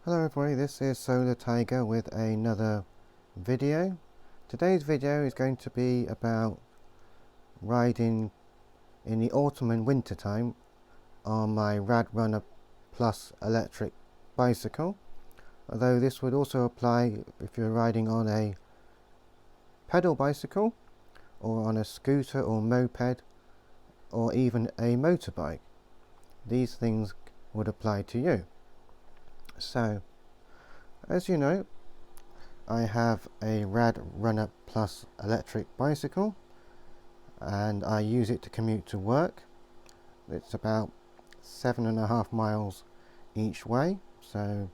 Hello everybody, this is Solar Tiger with another video. Today's video is going to be about riding in the autumn and winter time on my Rad Runner Plus electric bicycle. Although this would also apply if you're riding on a pedal bicycle or on a scooter or moped or even a motorbike. These things would apply to you. So, as you know, I have a Rad Runner Plus electric bicycle and I use it to commute to work. It's about 7.5 miles each way, so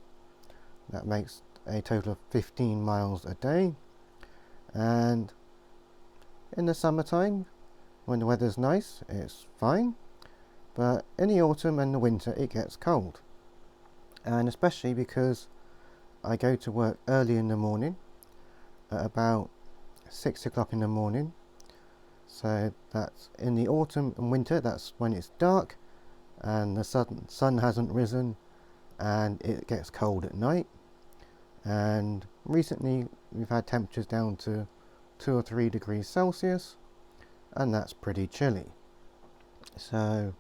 that makes a total of 15 miles a day. And in the summertime, when the weather's nice, it's fine, but in the autumn and the winter it gets cold. And especially because I go to work early in the morning at about 6 o'clock in the morning, so that's in the autumn and winter, that's when it's dark and the sun hasn't risen and it gets cold at night. And recently we've had temperatures down to 2 or 3 degrees Celsius, and that's pretty chilly. So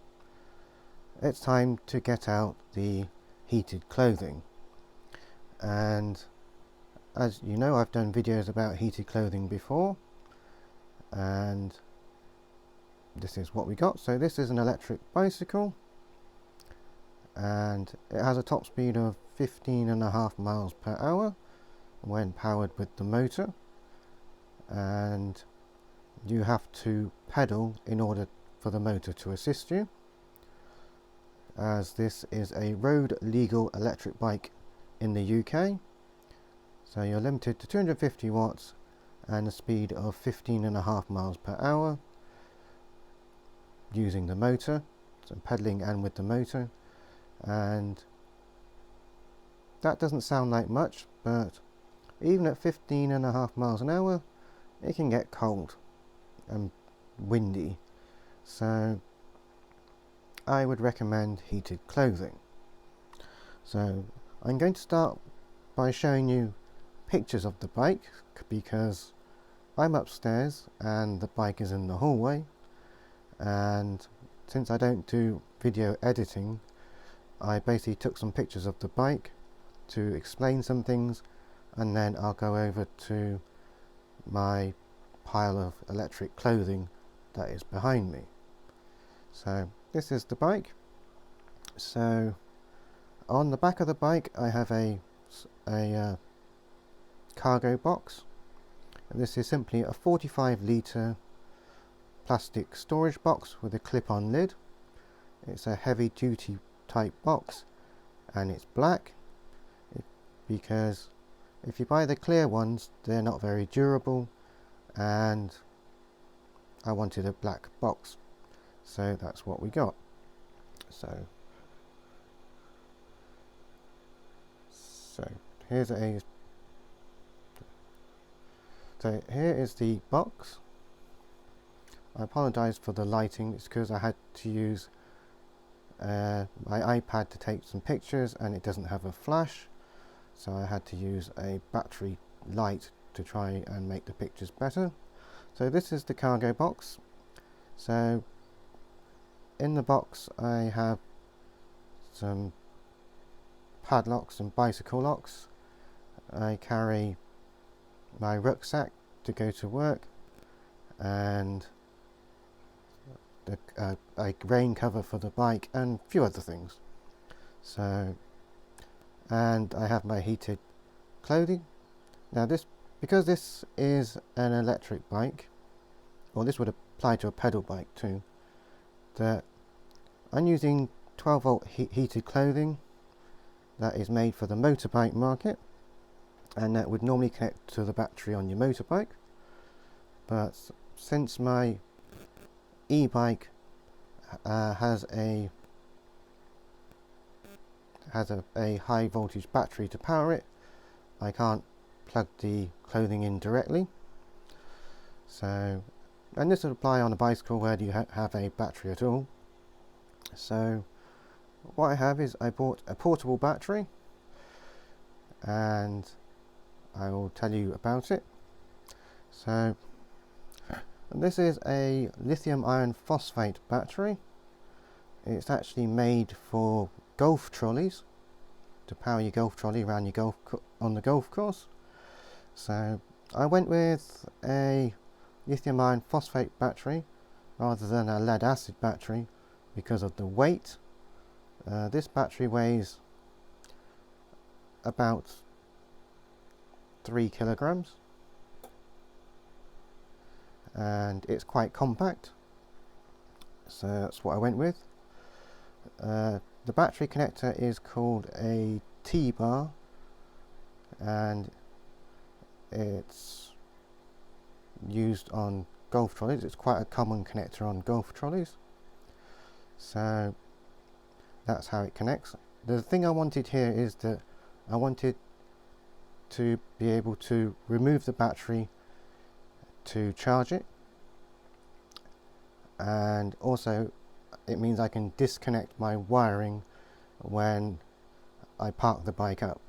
it's time to get out the heated clothing. And as you know, I've done videos about heated clothing before, and this is what we got. So this is an electric bicycle and it has a top speed of 15.5 miles per hour when powered with the motor, and you have to pedal in order for the motor to assist you, as this is a road legal electric bike in the UK. So you're limited to 250 watts and a speed of 15.5 miles per hour using the motor, so pedaling and with the motor. And that doesn't sound like much, but even at 15.5 miles an hour it can get cold and windy, so I would recommend heated clothing. So I'm going to start by showing you pictures of the bike, because I'm upstairs and the bike is in the hallway, and since I don't do video editing, I basically took some pictures of the bike to explain some things, and then I'll go over to my pile of electric clothing that is behind me. So this is the bike. So on the back of the bike I have a cargo box. This is simply a 45 litre plastic storage box with a clip-on lid. It's a heavy duty type box and it's black, because if you buy the clear ones they're not very durable, and I wanted a black box, so that's what we got. So here's a here is the box. I apologise for the lighting, it's because I had to use my iPad to take some pictures and it doesn't have a flash, so I had to use a battery light to try and make the pictures better. So this is the cargo box. So in the box I have some padlocks and bicycle locks. I carry my rucksack to go to work, and a rain cover for the bike and a few other things. So, and I have my heated clothing. Now because this is an electric bike, well, this would apply to a pedal bike too, that I'm using 12 volt heated clothing that is made for the motorbike market, and that would normally connect to the battery on your motorbike. But since my e-bike has a high voltage battery to power it, I can't plug the clothing in directly. So, and this would apply on a bicycle where you have a battery at all. So what I have is I bought a portable battery, and I will tell you about it. So this is a lithium iron phosphate battery. It's actually made for golf trolleys, to power your golf trolley around your on the golf course. So I went with a lithium iron phosphate battery rather than a lead acid battery because of the weight. This battery weighs about 3 kilograms and it's quite compact, so that's what I went with. The battery connector is called a T-bar and it's used on golf trolleys. It's quite a common connector on golf trolleys, so that's how it connects. The thing I wanted here is that I wanted to be able to remove the battery to charge it, and also it means I can disconnect my wiring when I park the bike up,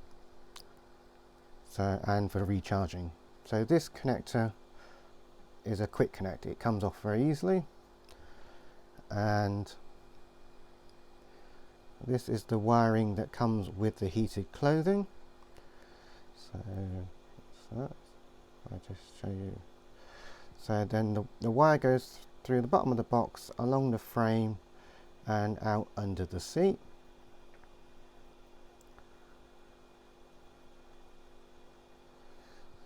so, and for recharging. So this connector is a quick connect, it comes off very easily, and this is the wiring that comes with the heated clothing. So I'll just show you. So then the wire goes through the bottom of the box, along the frame and out under the seat.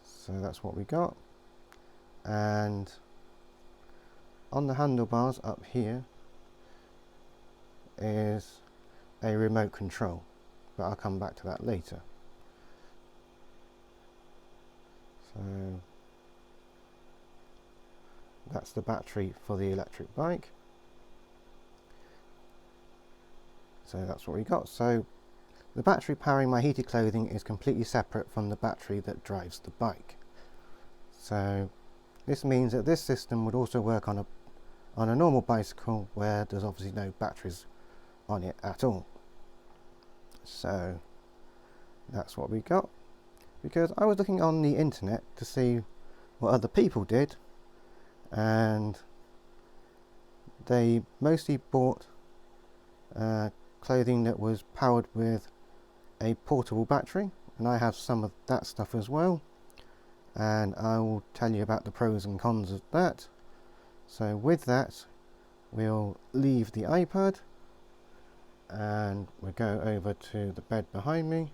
So that's what we got. And on the handlebars up here is a remote control, but I'll come back to that later. So that's the battery for the electric bike. So that's what we got. So the battery powering my heated clothing is completely separate from the battery that drives the bike. So this means that this system would also work on a normal bicycle where there's obviously no batteries on it at all. So that's what we got, because I was looking on the internet to see what other people did, and they mostly bought clothing that was powered with a portable battery, and I have some of that stuff as well, and I will tell you about the pros and cons of that. So with that, we'll leave the iPad and we'll go over to the bed behind me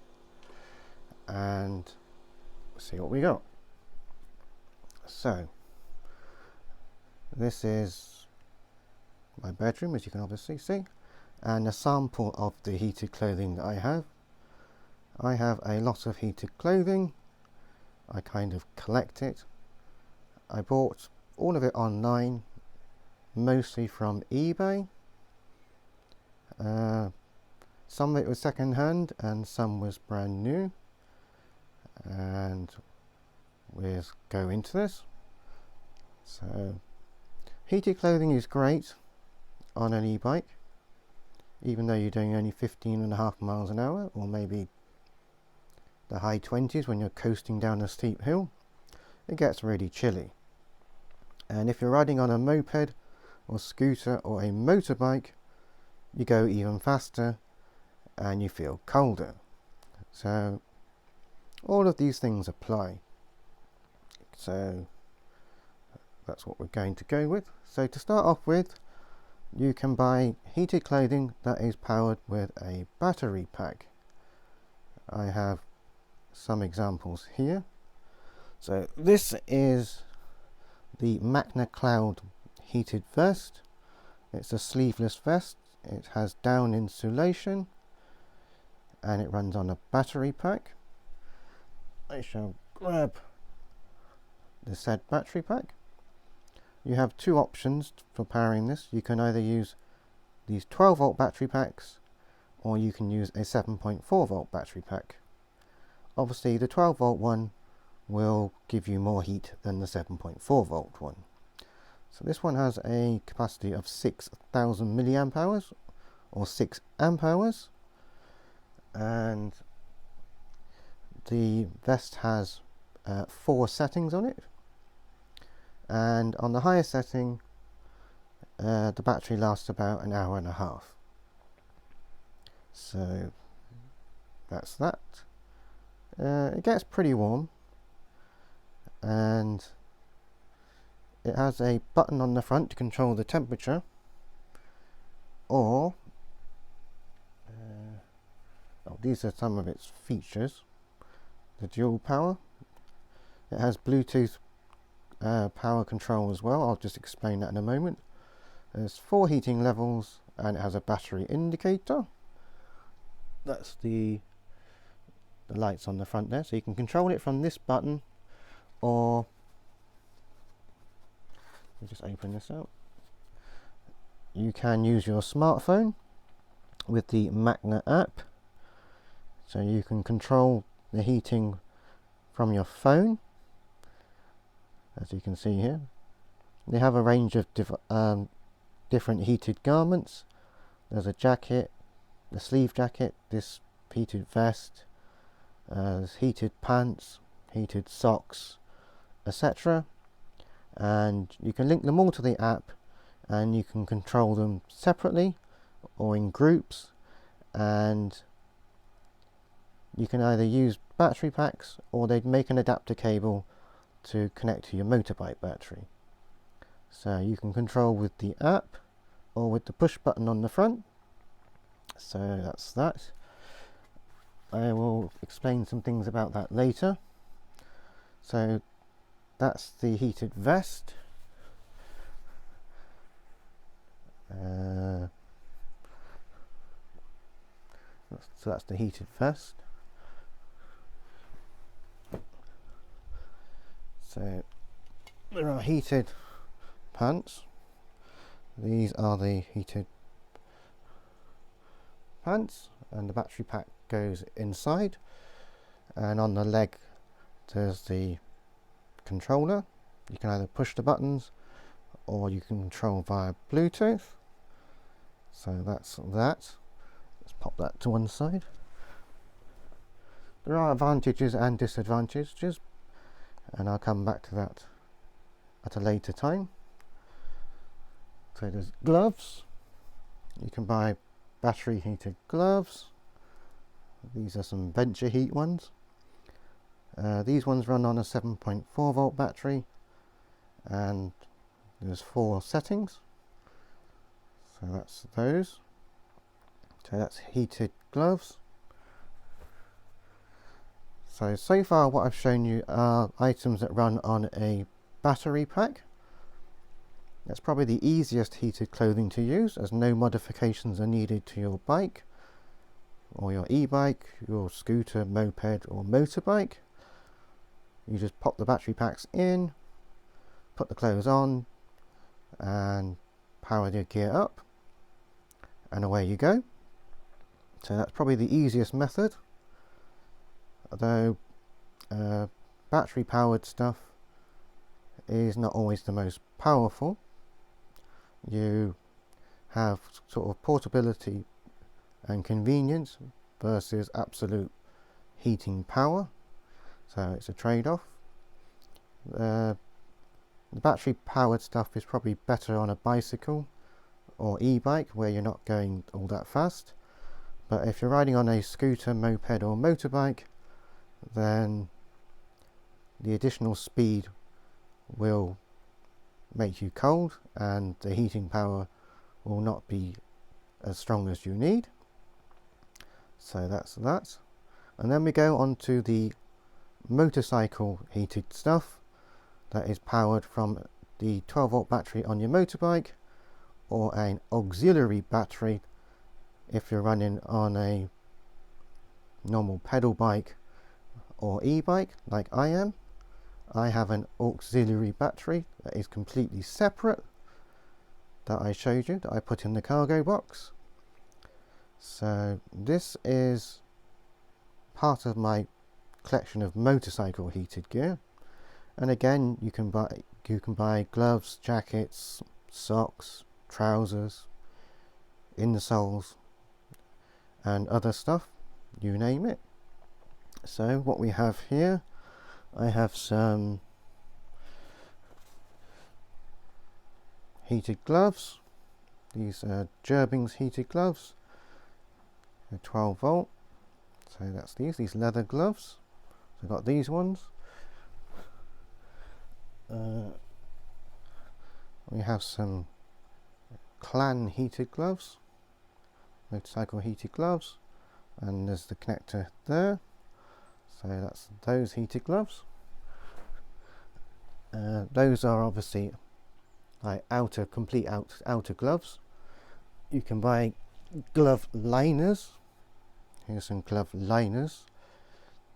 and see what we got. So this is my bedroom, as you can obviously see, and a sample of the heated clothing that I have. I have a lot of heated clothing. I kind of collect it. I bought all of it online, mostly from eBay. Some of it was second hand and some was brand new, and we'll go into this. So heated clothing is great on an e-bike, even though you're doing only 15.5 miles an hour, or maybe the high 20s when you're coasting down a steep hill. It gets really chilly, and if you're riding on a moped or scooter or a motorbike, you go even faster and you feel colder. So all of these things apply. So that's what we're going to go with. So to start off with, you can buy heated clothing that is powered with a battery pack. I have some examples here. So this is the Magna Cloud heated vest. It's a sleeveless vest. It has down insulation and it runs on a battery pack. I shall grab the said battery pack. You have two options for powering this. You can either use these 12 volt battery packs, or you can use a 7.4 volt battery pack. Obviously the 12 volt one will give you more heat than the 7.4 volt one. So this one has a capacity of 6,000 milliamp hours or 6 amp hours, and the vest has 4 settings on it, and on the highest setting the battery lasts about an hour and a half. So that's that. It gets pretty warm, and it has a button on the front to control the temperature, or these are some of its features. The dual power. It has Bluetooth power control as well. I'll just explain that in a moment. There's 4 heating levels, and it has a battery indicator. That's the lights on the front there, so you can control it from this button, or let me just open this out. You can use your smartphone with the Magna app, so you can control the heating from your phone, as you can see here. They have a range of different heated garments. There's a jacket, the sleeve jacket, this heated vest, there's heated pants, heated socks, etc. And you can link them all to the app, and you can control them separately or in groups, and you can either use battery packs, or they'd make an adapter cable to connect to your motorbike battery. So you can control with the app or with the push button on the front. So that's that. I will explain some things about that later. So that's the heated vest. So that's the heated vest. So there are heated pants. These are the heated pants, and the battery pack goes inside, and on the leg there's the controller. You can either push the buttons, or you can control via Bluetooth. So that's that. Let's pop that to one side. There are advantages and disadvantages, and I'll come back to that at a later time. So there's gloves. You can buy battery heated gloves. These are some Venture Heat ones. These ones run on a 7.4 volt battery, and there's 4 settings. So that's those. So that's heated gloves. So far what I've shown you are items that run on a battery pack. That's probably the easiest heated clothing to use, as no modifications are needed to your bike, or your e-bike, your scooter, moped or motorbike. You just pop the battery packs in, put the clothes on, and power your gear up, and away you go. So that's probably the easiest method, although battery powered stuff is not always the most powerful. You have sort of portability and convenience versus absolute heating power, so it's a trade-off. The battery powered stuff is probably better on a bicycle or e-bike, where you're not going all that fast, but if you're riding on a scooter, moped or motorbike, then the additional speed will make you cold, and the heating power will not be as strong as you need. So that's that. And then we go on to the motorcycle heated stuff that is powered from the 12 volt battery on your motorbike, or an auxiliary battery if you're running on a normal pedal bike or e-bike like I am. I have an auxiliary battery that is completely separate, that I showed you, that I put in the cargo box. So this is part of my collection of motorcycle heated gear, and again you can buy gloves, jackets, socks, trousers, insoles and other stuff, you name it. So what we have here, I have some heated gloves. These are Jerbyng's heated gloves. They're 12 volt. So that's these leather gloves. So I've got these ones. We have some Clan heated gloves, motorcycle heated gloves, and there's the connector there. So that's those heated gloves. Those are obviously like complete outer gloves. You can buy glove liners. Here's some glove liners.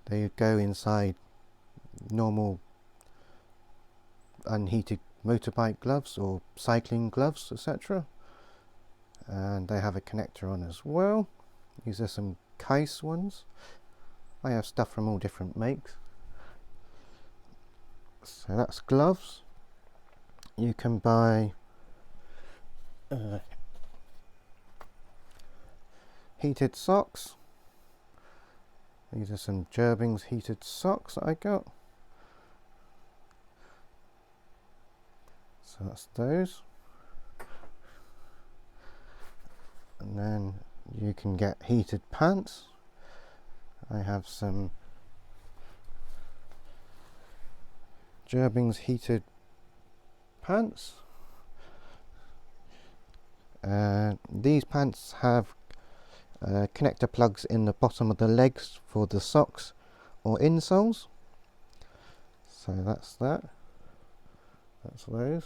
They go inside normal unheated motorbike gloves or cycling gloves, etc. And they have a connector on as well. These are some Kais ones. I have stuff from all different makes. So that's gloves. You can buy heated socks. These are some Jerbyng's heated socks that I got. So that's those. And then you can get heated pants. I have some Jerbyng's heated pants. These pants have connector plugs in the bottom of the legs for the socks or insoles. So that's that. That's those.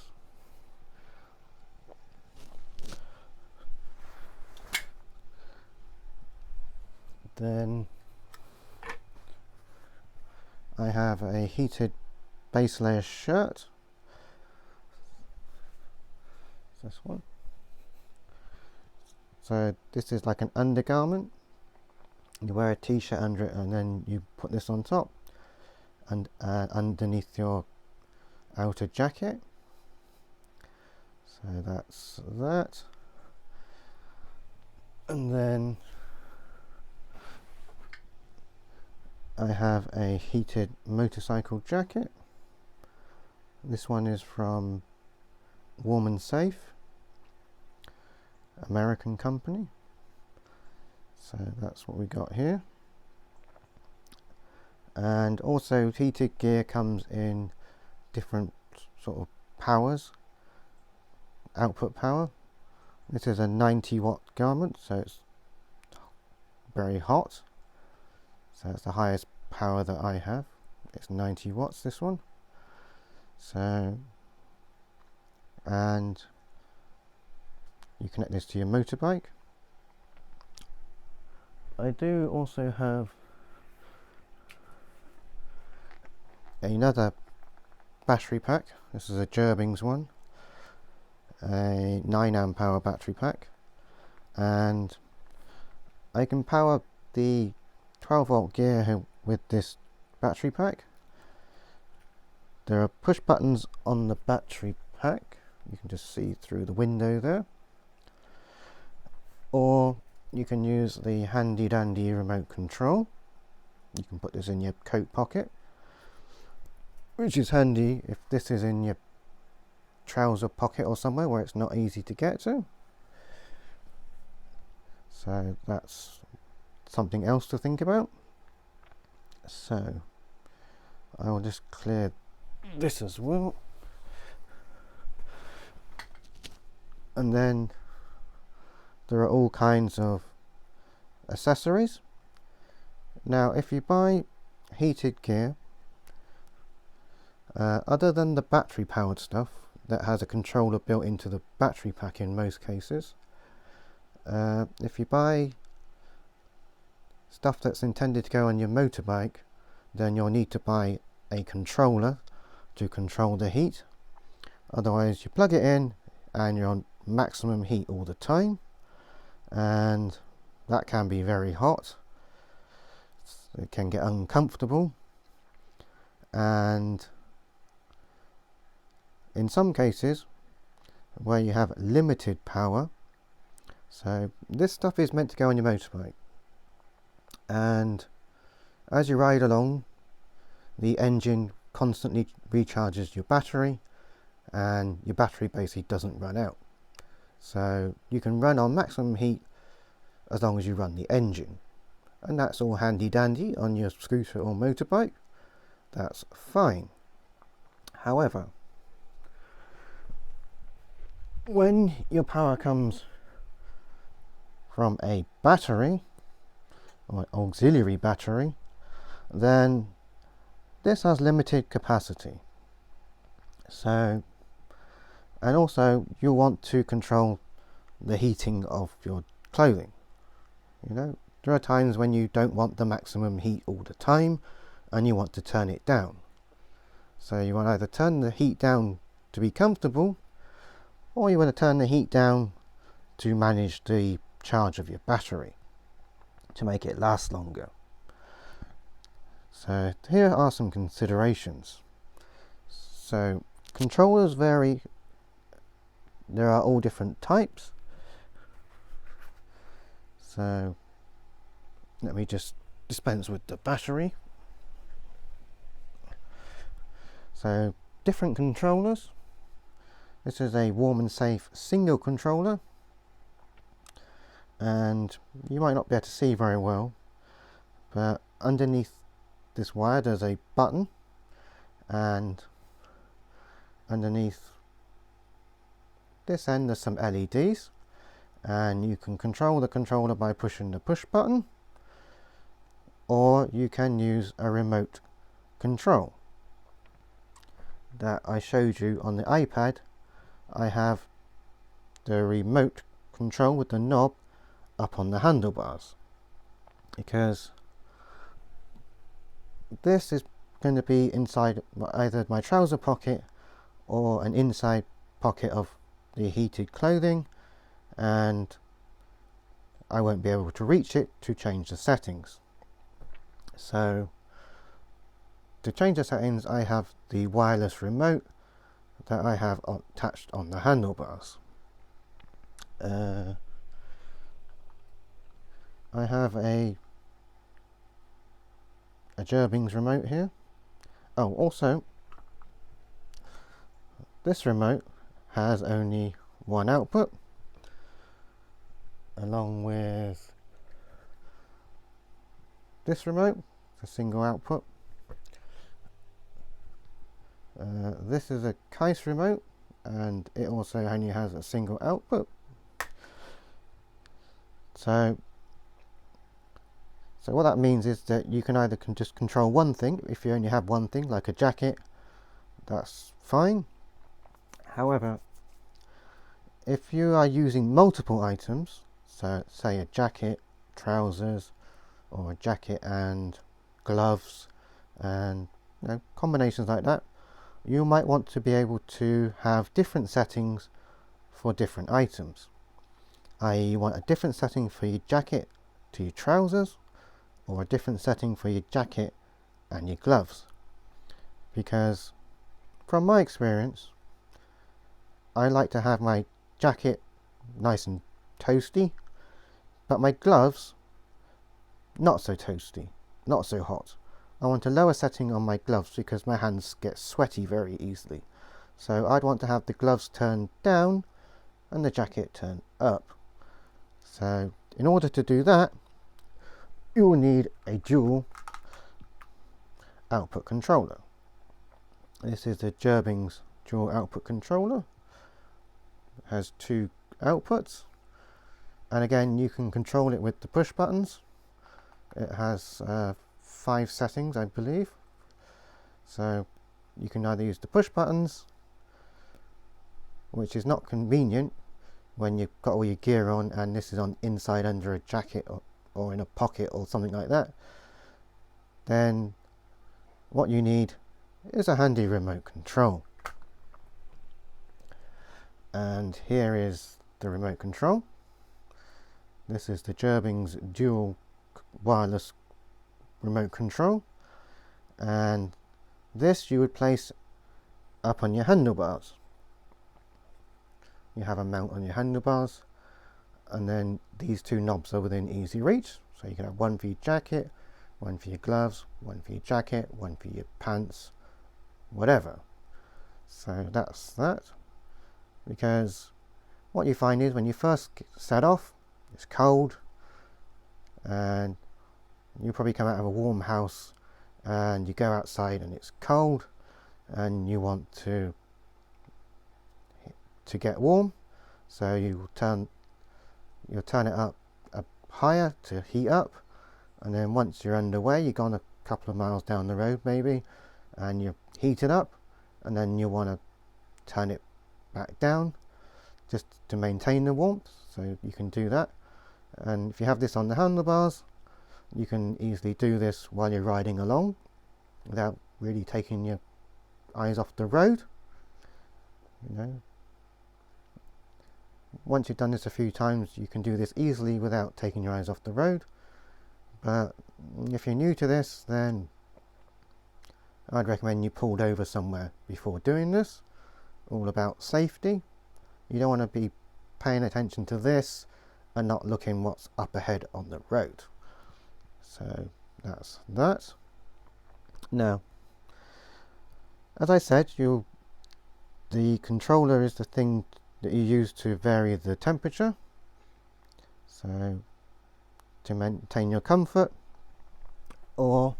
Then I have a heated base layer shirt. This one. So this is like an undergarment. You wear a t-shirt under it and then you put this on top and underneath your outer jacket. So that's that. And then I have a heated motorcycle jacket. This one is from Warm and Safe, American company. So that's what we got here. And also heated gear comes in different sort of powers, output power. This is a 90 watt garment, so it's very hot. So that's the highest power that I have. It's 90 watts, this one. So, and you connect this to your motorbike. I do also have another battery pack. This is a Jerbyng's one, a 9 amp hour battery pack, and I can power the 12 volt gear with this battery pack. There are push buttons on the battery pack. You can just see through the window there. Or you can use the handy dandy remote control. You can put this in your coat pocket, which is handy if this is in your trouser pocket or somewhere where it's not easy to get to. So that's something else to think about. So I will just clear this as well. And then there are all kinds of accessories. Now if you buy heated gear, other than the battery powered stuff that has a controller built into the battery pack in most cases, if you buy stuff that's intended to go on your motorbike, then you'll need to buy a controller to control the heat. Otherwise you plug it in and you're on maximum heat all the time, and that can be very hot. It can get uncomfortable, and in some cases where you have limited power, so this stuff is meant to go on your motorbike, and As you ride along, the engine constantly recharges your battery, and your battery basically doesn't run out. So you can run on maximum heat as long as you run the engine, and that's all handy dandy on your scooter or motorbike. That's fine. However, when your power comes from a battery or an auxiliary battery, then this has limited capacity. So, and also you want to control the heating of your clothing. You know, there are times when you don't want the maximum heat all the time and you want to turn it down. So you want to either turn the heat down to be comfortable, or you want to turn the heat down to manage the charge of your battery to make it last longer. So here are some considerations. So controllers vary. There are all different types. So let me just dispense with the battery. So different controllers. This is a warm and safe single controller, and you might not be able to see very well, but underneath this wire there's a button, and underneath this end there's some LEDs, and you can control the controller by pushing the push button, or you can use a remote control that I showed you on the iPad. I have the remote control with the knob up on the handlebars, because this is going to be inside either my trouser pocket or an inside pocket of the heated clothing, and I won't be able to reach it to change the settings. So to change the settings, I have the wireless remote that I have attached on the handlebars. I have a Jerbyings remote here. Oh, also this remote has only one output, along with this remote, a single output. This is a case remote, and it also only has a single output. So what that means is that you can either just control one thing. If you only have one thing, like a jacket, that's fine. However, if you are using multiple items, so say a jacket, trousers, or a jacket and gloves, and combinations like that, you might want to be able to have different settings for different items. i.e. you want a different setting for your jacket to your trousers, or a different setting for your jacket and your gloves. Because from my experience, I like to have my jacket nice and toasty, but my gloves not so toasty, not so hot. I want a lower setting on my gloves because my hands get sweaty very easily. So I'd want to have the gloves turned down and the jacket turned up. So in order to do that, you will need a dual output controller. This is the Jerbyings dual output controller. It has two outputs, and again you can control it with the push buttons. It has 5 settings, I believe. So you can either use the push buttons, which is not convenient when you've got all your gear on and this is on inside under a jacket or in a pocket or something like that. Then what you need is a handy remote control. And here is the remote control. This is the Jerbyings dual wireless remote control, and this you would place up on your handlebars. You have a mount on your handlebars, and then these two knobs are within easy reach, so you can have one for your jacket one for your gloves, one for your jacket, one for your pants, whatever. So that's that, because what you find is when you first set off, it's cold, and you probably come out of a warm house and you go outside and it's cold, and you want to get warm, so you'll turn it up higher to heat up, and then once you're underway, you've gone a couple of miles down the road maybe, and you're heated up, and then you want to turn it back down just to maintain the warmth. So you can do that, and if you have this on the handlebars, you can easily do this while you're riding along without really taking your eyes off the road. You know, once you've done this a few times, you can do this easily without taking your eyes off the road. But if you're new to this, then I'd recommend you pulled over somewhere before doing this. All about safety. You don't want to be paying attention to this and not looking what's up ahead on the road. So that's that. Now, as I said, the controller is the thing that you use to vary the temperature, so to maintain your comfort or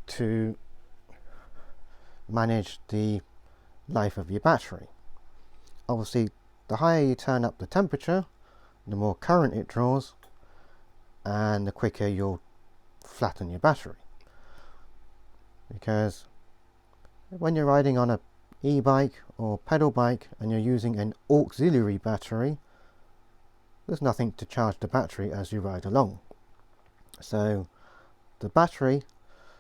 to manage the life of your battery. Obviously, the higher you turn up the temperature, the more current it draws, and the quicker you'll flatten your battery. Because when you're riding on a e-bike or pedal bike and you're using an auxiliary battery, there's nothing to charge the battery as you ride along. So the battery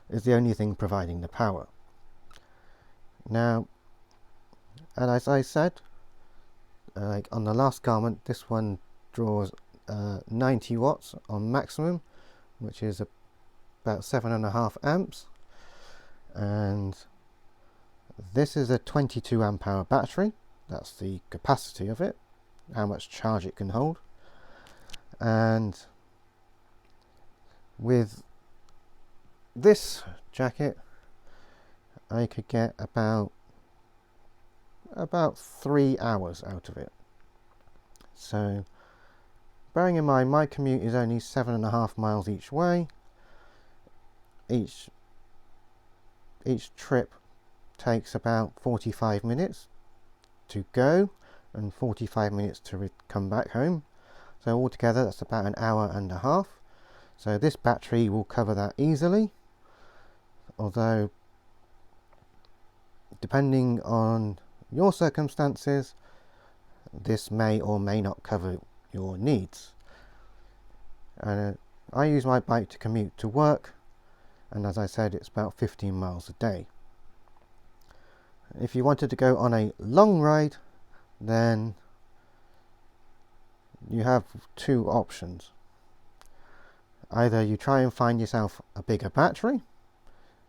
is the only thing providing the power. Now, and as I said, like on the last Garmin, this one draws 90 watts on maximum, which is about 7.5 amps, and this is a 22 amp hour battery. That's the capacity of it, how much charge it can hold. And with this jacket, I could get about 3 hours out of it. So bearing in mind my commute is only 7.5 miles each way, each trip takes about 45 minutes to go and 45 minutes to come back home. So altogether that's about an hour and a half. So this battery will cover that easily, although depending on your circumstances, this may or may not cover your needs. I use my bike to commute to work, and as I said, it's about 15 miles a day. If you wanted to go on a long ride, then you have two options. Either you try and find yourself a bigger battery,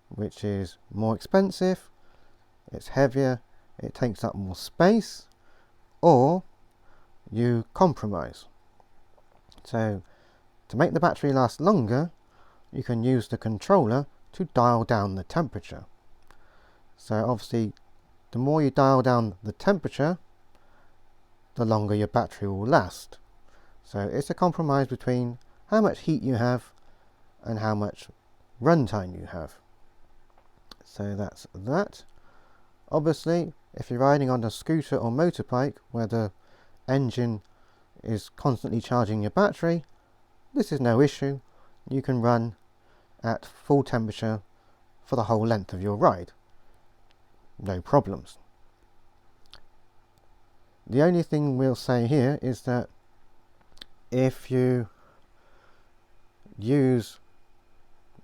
which is more expensive, it's heavier, it takes up more space, or you compromise. So to make the battery last longer, you can use the controller to dial down the temperature. So obviously, the more you dial down the temperature, the longer your battery will last. So it's a compromise between how much heat you have and how much runtime you have. So that's that. Obviously, if you're riding on a scooter or motorbike where the engine is constantly charging your battery, this is no issue. You can run at full temperature for the whole length of your ride. No problems. The only thing we'll say here is that if you use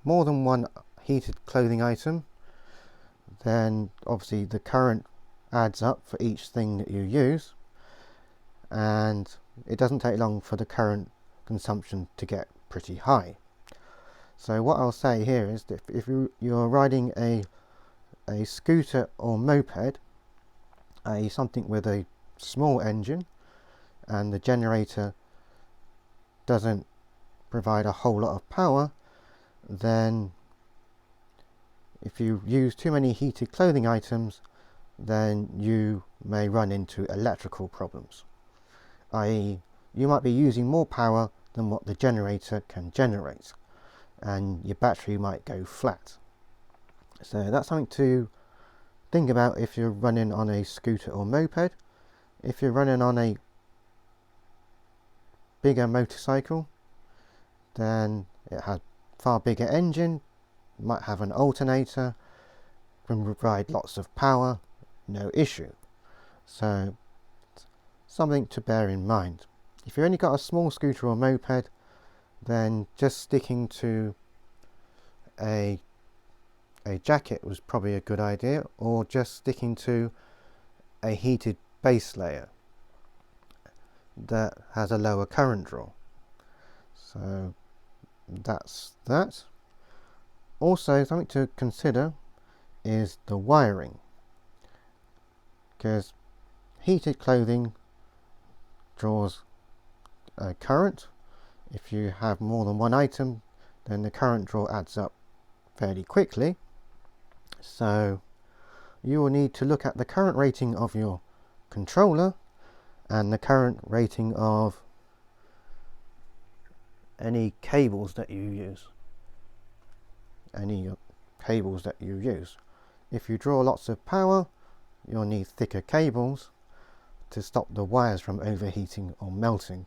more than one heated clothing item, then obviously the current adds up for each thing that you use, and it doesn't take long for the current consumption to get pretty high. So what I'll say here is that if you're riding a scooter or moped, something with a small engine, and the generator doesn't provide a whole lot of power, then if you use too many heated clothing items, then you may run into electrical problems, i.e. you might be using more power than what the generator can generate, and your battery might go flat. So that's something to think about if you're running on a scooter or moped. If you're running on a bigger motorcycle, then it has far bigger engine, might have an alternator, can provide lots of power, no issue. So something to bear in mind. If you've only got a small scooter or moped, then just sticking to a jacket was probably a good idea, or just sticking to a heated base layer that has a lower current draw. So that's that. Also, something to consider is the wiring, because heated clothing draws current. If you have more than one item, then the current draw adds up fairly quickly. So you will need to look at the current rating of your controller and the current rating of any cables that you use. If you draw lots of power, you'll need thicker cables to stop the wires from overheating or melting.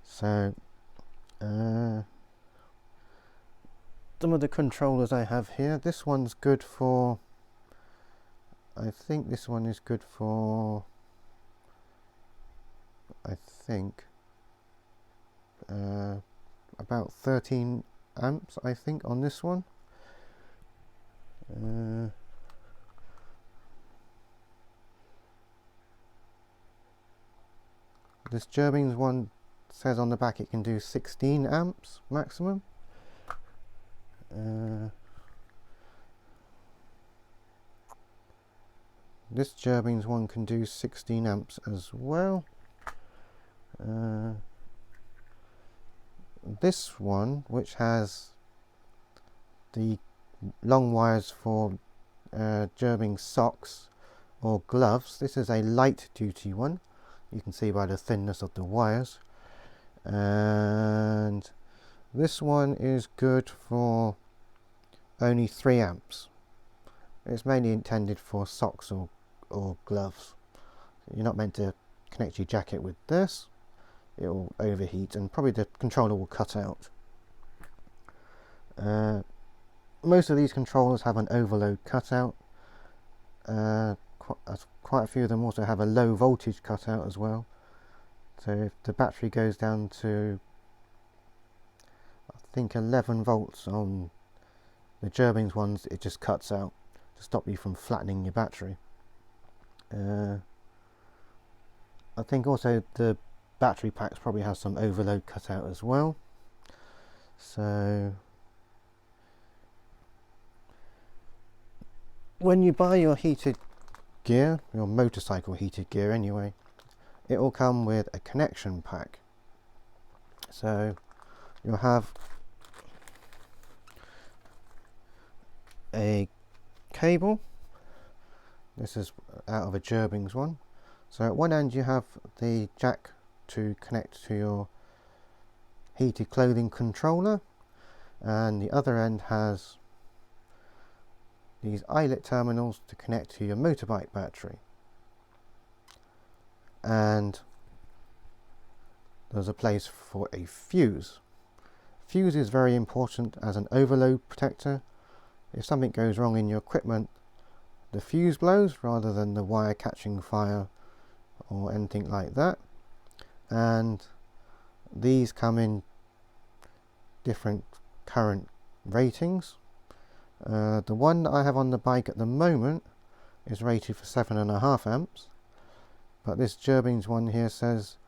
So some of the controllers I have here, this one's good for, I think this one is good for, about 13 amps, I think, on this one. This Germans one says on the back it can do 16 amps maximum. This Germans one can do 16 amps as well. This one, which has the long wires for German socks or gloves, this is a light duty one. You can see by the thinness of the wires. And this one is good for only 3 amps. It's mainly intended for socks or gloves. You're not meant to connect your jacket with this. It will overheat and probably the controller will cut out. Most of these controllers have an overload cutout. Quite a few of them also have a low voltage cutout as well. So if the battery goes down to, I think, 11 volts on the Germans ones, it just cuts out to stop you from flattening your battery. I think also the battery packs probably have some overload cutout as well. So when you buy your heated gear, your motorcycle heated gear anyway, it will come with a connection pack. So you'll have a cable. This is out of a Germans one. So at one end you have the jack to connect to your heated clothing controller, and the other end has these eyelet terminals to connect to your motorbike battery. And there's a place for a fuse. Fuse is very important as an overload protector. If something goes wrong in your equipment, the fuse blows rather than the wire catching fire or anything like that. And these come in different current ratings. The one that I have on the bike at the moment is rated for 7.5 amps, but this Germans one here says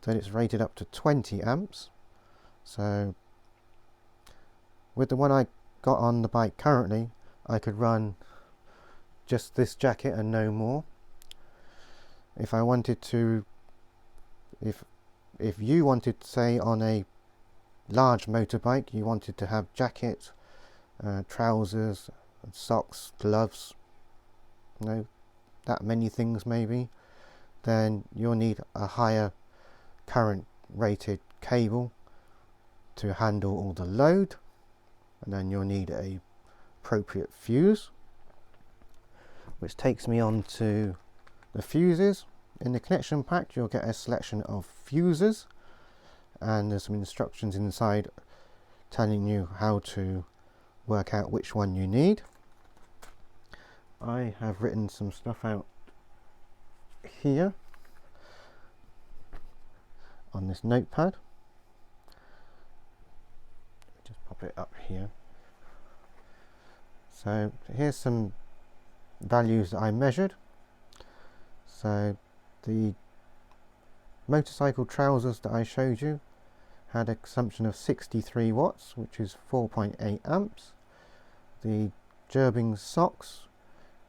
that it's rated up to 20 amps. So with the one I got on the bike currently, I could run just this jacket and no more. If I wanted to, if if you wanted, say, on a large motorbike, you wanted to have jacket, trousers, socks, gloves, you know, that many things maybe, then you'll need a higher current rated cable to handle all the load, and then you'll need a appropriate fuse, which takes me on to the fuses. In the connection pack you'll get a selection of fuses, and there's some instructions inside telling you how to work out which one you need. I have written some stuff out here on this notepad. Just pop it up here. So here's some values that I measured. So the motorcycle trousers that I showed you had a consumption of 63 watts, which is 4.8 amps. The Gerbing socks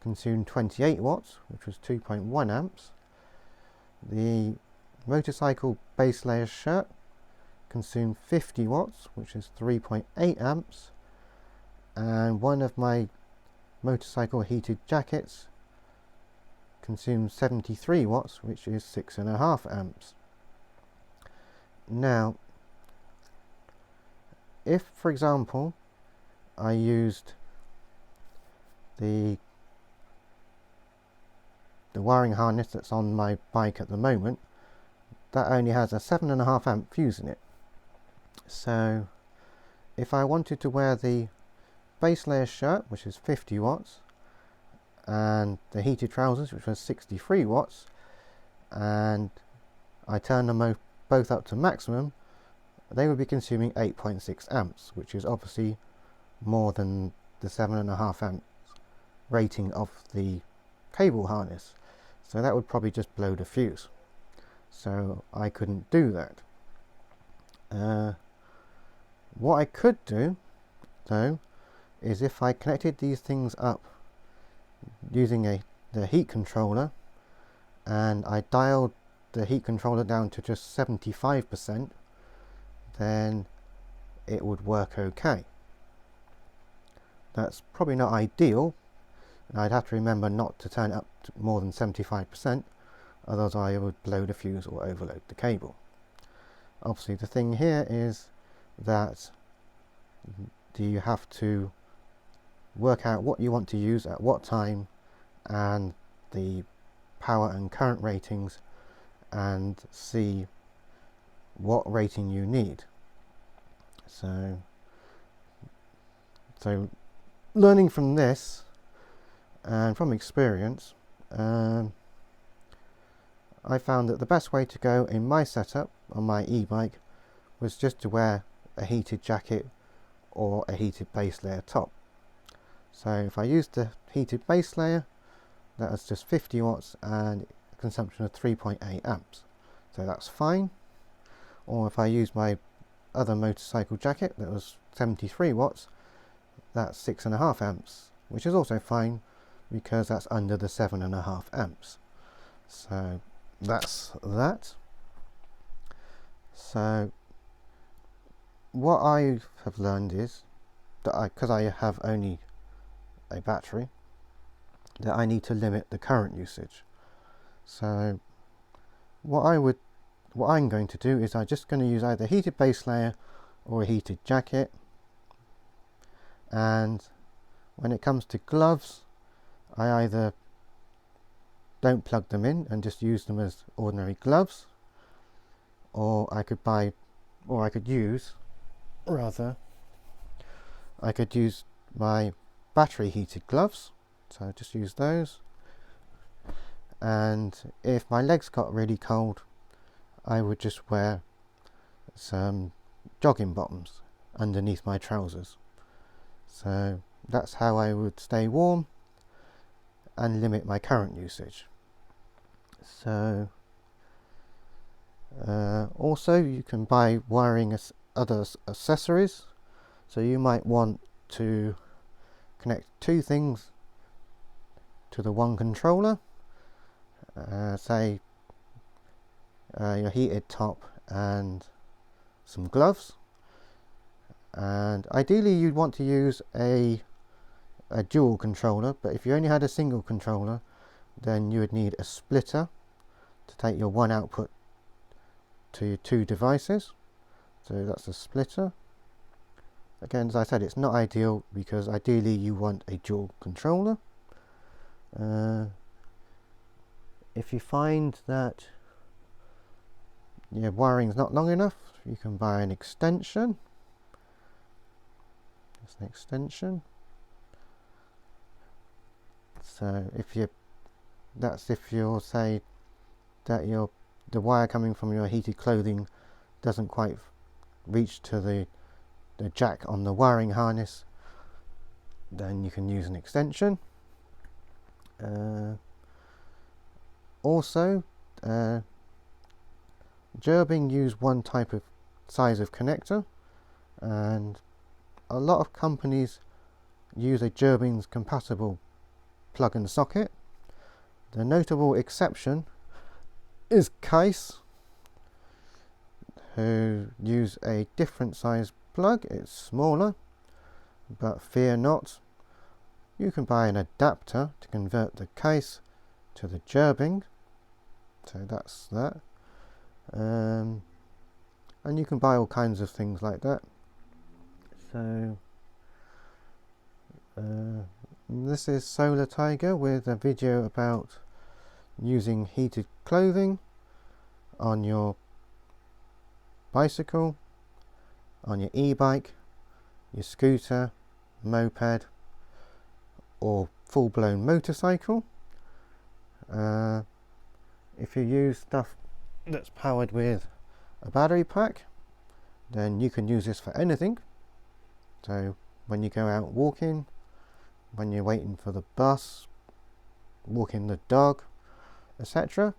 consumed 28 watts, which was 2.1 amps. The motorcycle base layer shirt consumed 50 watts, which is 3.8 amps. And one of my motorcycle heated jackets consumes 73 watts, which is 6.5 amps. Now, if, for example, I used the wiring harness that's on my bike at the moment, that only has a 7.5 amp fuse in it. So if I wanted to wear the base layer shirt, which is 50 watts, and the heated trousers, which was 63 watts, and I turn them both up to maximum, they would be consuming 8.6 amps, which is obviously more than the 7.5 amps rating of the cable harness. So that would probably just blow the fuse. So I couldn't do that. What I could do, though, is if I connected these things up using the heat controller, and I dialed the heat controller down to just 75%, then it would work okay. That's probably not ideal, and I'd have to remember not to turn it up to more than 75%, otherwise I would blow the fuse or overload the cable. Obviously the thing here is that you have to work out what you want to use at what time and the power and current ratings, and see what rating you need. So learning from this and from experience, I found that the best way to go in my setup on my e-bike was just to wear a heated jacket or a heated base layer top. So if I used the heated base layer, that was just 50 watts and a consumption of 3.8 amps. So that's fine. Or if I use my other motorcycle jacket that was 73 watts, that's 6.5 amps, which is also fine because that's under the 7.5 amps. So that's that. So what I have learned is that because I have only a battery, that I need to limit the current usage. So what I'm going to do is I'm just going to use either a heated base layer or a heated jacket, and when it comes to gloves, I either don't plug them in and just use them as ordinary gloves, or I could use my battery heated gloves. So just use those, and if my legs got really cold, I would just wear some jogging bottoms underneath my trousers. So that's how I would stay warm and limit my current usage. So also you can buy wiring other accessories. So you might want to connect two things to the one controller, say your heated top and some gloves, and ideally you'd want to use a dual controller, but if you only had a single controller then you would need a splitter to take your one output to your two devices. So that's a splitter. Again, as I said, it's not ideal because ideally you want a dual controller. If you find that your wiring's not long enough, you can buy an extension. It's an extension. So if you say that the wire coming from your heated clothing doesn't quite reach to the jack on the wiring harness, then you can use an extension. Also, Gerbing use one type of size of connector, and a lot of companies use a Gerbings compatible plug and socket. The notable exception is Case, who use a different size plug. It's smaller, but fear not, you can buy an adapter to convert the Case to the Gerbing. So that's that. And you can buy all kinds of things like that. So this is Solar Tiger with a video about using heated clothing on your bicycle, on your e-bike, your scooter, moped, or full-blown motorcycle. If you use stuff that's powered with a battery pack, then you can use this for anything. So when you go out walking, when you're waiting for the bus, walking the dog, etc.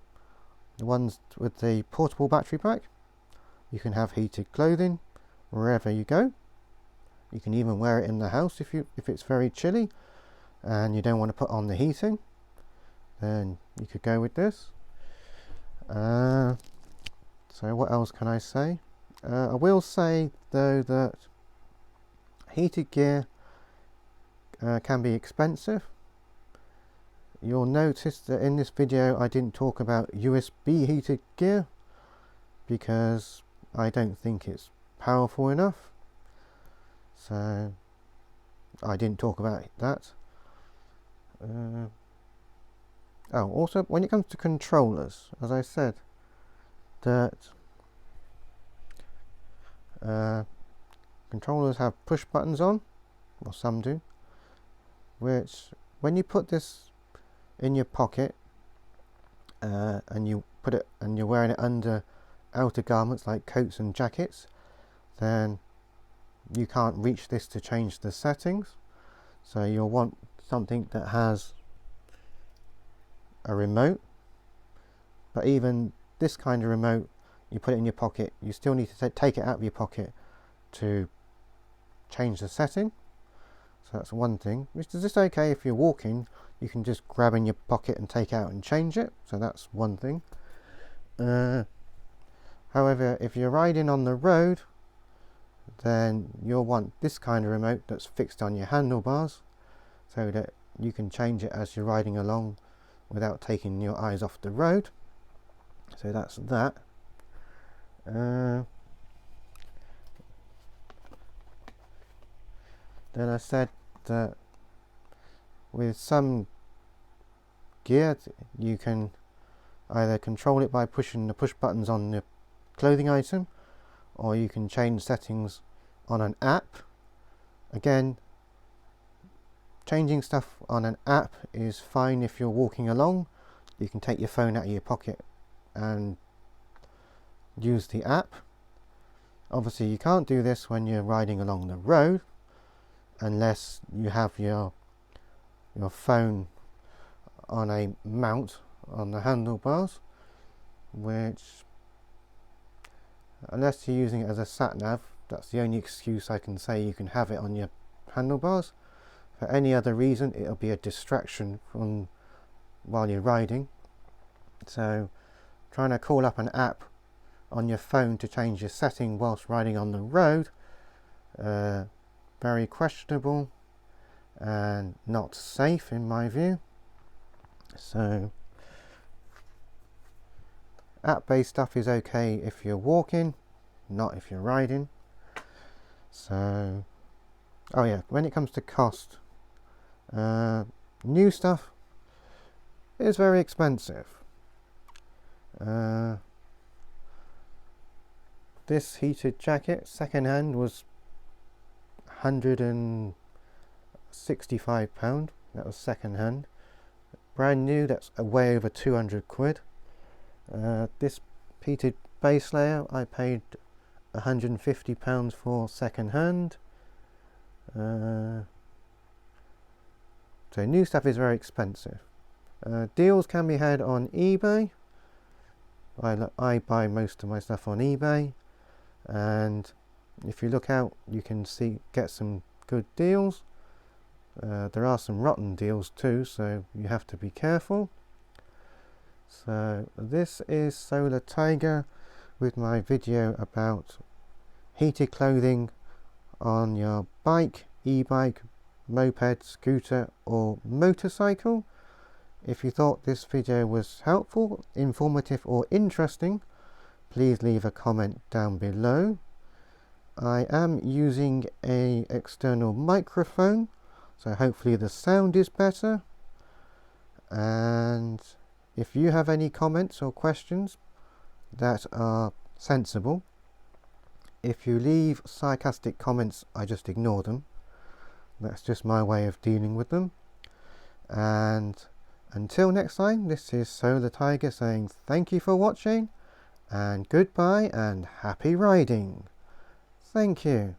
The ones with the portable battery pack, you can have heated clothing wherever you go. You can even wear it in the house if it's very chilly and you don't want to put on the heating, then you could go with this. So what else can I say? I will say though that heated gear can be expensive. You'll notice that in this video I didn't talk about USB heated gear because I don't think it's powerful enough, so I didn't talk about that. Also, when it comes to controllers, as I said, that controllers have push buttons on, or some do, which when you put this in your pocket and you're wearing it under outer garments like coats and jackets, then you can't reach this to change the settings. So you'll want something that has a remote, but even this kind of remote, you put it in your pocket, you still need to take it out of your pocket to change the setting. So that's one thing, which is just okay if you're walking, you can just grab in your pocket and take out and change it. So that's one thing. However, if you're riding on the road, then you'll want this kind of remote that's fixed on your handlebars so that you can change it as you're riding along without taking your eyes off the road. So that's that. Then I said that with some gear you can either control it by pushing the push buttons on the clothing item, or you can change settings on an app. Again, changing stuff on an app is fine if you're walking along. You can take your phone out of your pocket and use the app. Obviously you can't do this when you're riding along the road unless you have your phone on a mount on the handlebars, which, unless you're using it as a sat nav, that's the only excuse I can say you can have it on your handlebars. For any other reason, it'll be a distraction from while you're riding. So trying to call up an app on your phone to change your setting whilst riding on the road, very questionable and not safe in my view. So app-based stuff is okay if you're walking, not if you're riding. So, oh yeah, when it comes to cost, new stuff is very expensive. This heated jacket, second hand, was £165. That was second hand. Brand new, that's way over 200 quid. This heated base layer I paid £150 for second hand. So new stuff is very expensive. Deals can be had on eBay. I buy most of my stuff on eBay, and if you look out you can get some good deals. There are some rotten deals too, so you have to be careful. So this is Solar Tiger with my video about heated clothing on your bike, e-bike, moped, scooter or motorcycle. If you thought this video was helpful, informative or interesting, please leave a comment down below. I am using an external microphone, so hopefully the sound is better. And if you have any comments or questions that are sensible, if you leave sarcastic comments, I just ignore them. That's just my way of dealing with them. And until next time, this is Solar Tiger saying thank you for watching, and goodbye and happy riding. Thank you.